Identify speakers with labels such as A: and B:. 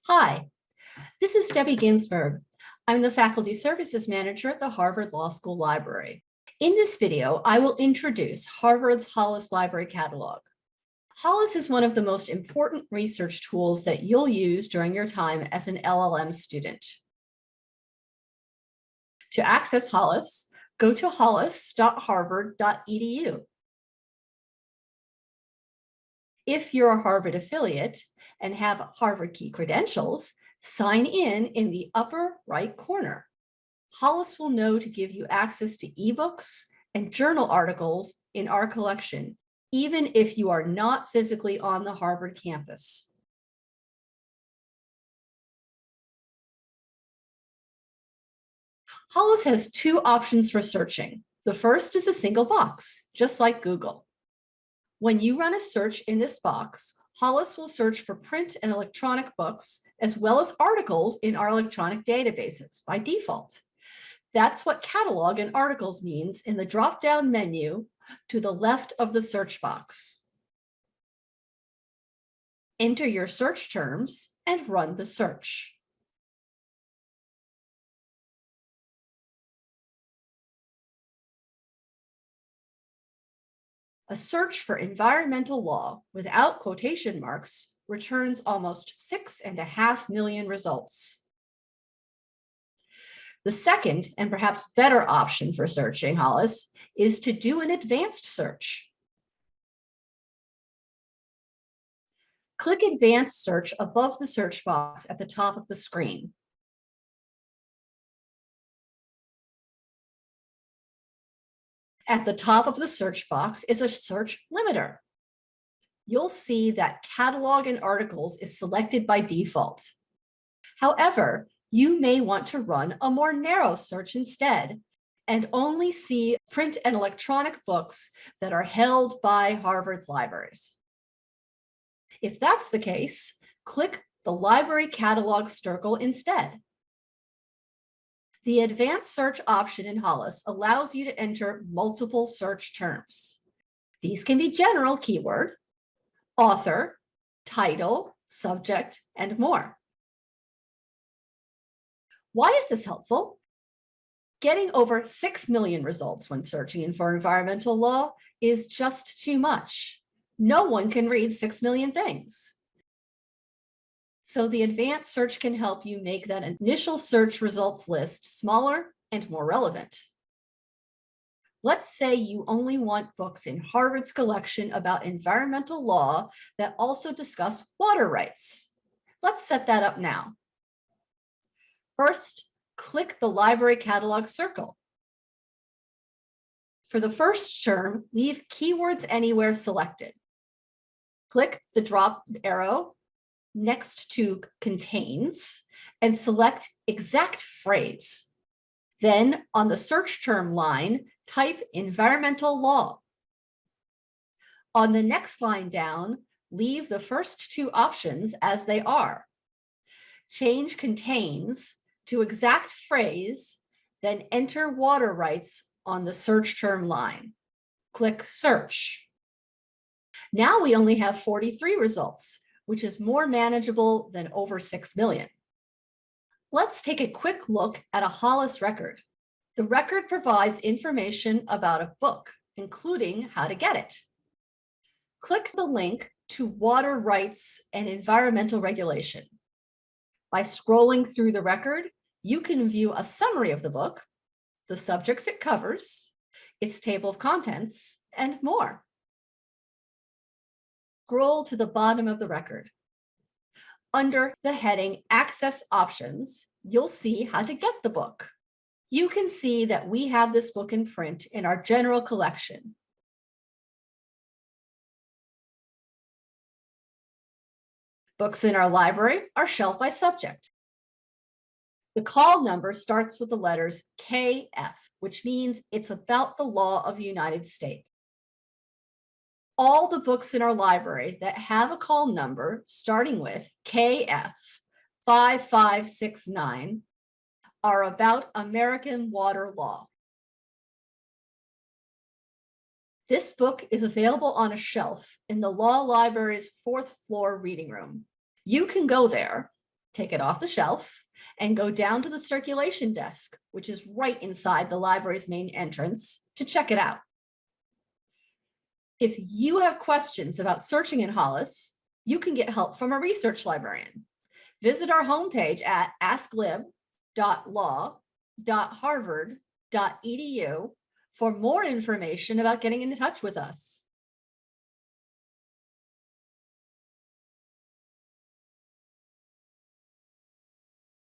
A: Hi, this is Debbie Ginsberg. I'm the Faculty Services Manager at the Harvard Law School Library. In this video, I will introduce Harvard's Hollis Library Catalog. Hollis is one of the most important research tools that you'll use during your time as an LLM student. To access Hollis, go to hollis.harvard.edu. If you're a Harvard affiliate and have Harvard Key credentials, sign in the upper right corner. Hollis will know to give you access to ebooks and journal articles in our collection, even if you are not physically on the Harvard campus. Hollis has two options for searching. The first is a single box, just like Google. When you run a search in this box, Hollis will search for print and electronic books, as well as articles in our electronic databases by default. That's what catalog and articles means in the drop-down menu to the left of the search box. Enter your search terms and run the search. A search for environmental law without quotation marks returns almost 6.5 million results. The second, and perhaps better option for searching Hollis, is to do an advanced search. Click Advanced Search above the search box at the top of the screen. At the top of the search box is a search limiter. You'll see that catalog and articles is selected by default. However, you may want to run a more narrow search instead and only see print and electronic books that are held by Harvard's libraries. If that's the case, click the Library Catalog circle instead. The advanced search option in Hollis allows you to enter multiple search terms. These can be general keyword, author, title, subject, and more. Why is this helpful? Getting over 6 million results when searching for environmental law is just too much. No one can read 6 million things. So the advanced search can help you make that initial search results list smaller and more relevant. Let's say you only want books in Harvard's collection about environmental law that also discuss water rights. Let's set that up now. First, click the Library Catalog circle. For the first term, leave Keywords Anywhere selected. Click the drop arrow next to Contains and select Exact Phrase. Then on the search term line, type environmental law. On the next line down, leave the first two options as they are. Change Contains to Exact Phrase, then enter water rights on the search term line. Click Search. Now we only have 43 results, which is more manageable than over 6 million. Let's take a quick look at a Hollis record. The record provides information about a book, including how to get it. Click the link to Water Rights and Environmental Regulation. By scrolling through the record, you can view a summary of the book, the subjects it covers, its table of contents, and more. Scroll to the bottom of the record. Under the heading Access Options, you'll see how to get the book. You can see that we have this book in print in our general collection. Books in our library are shelved by subject. The call number starts with the letters KF, which means it's about the law of the United States. All the books in our library that have a call number starting with KF 5569 are about American water law. This book is available on a shelf in the law library's 4th floor reading room. You can go there, take it off the shelf, and go down to the circulation desk, which is right inside the library's main entrance, to check it out. If you have questions about searching in Hollis, you can get help from a research librarian. Visit our homepage at asklib.law.harvard.edu for more information about getting in touch with us.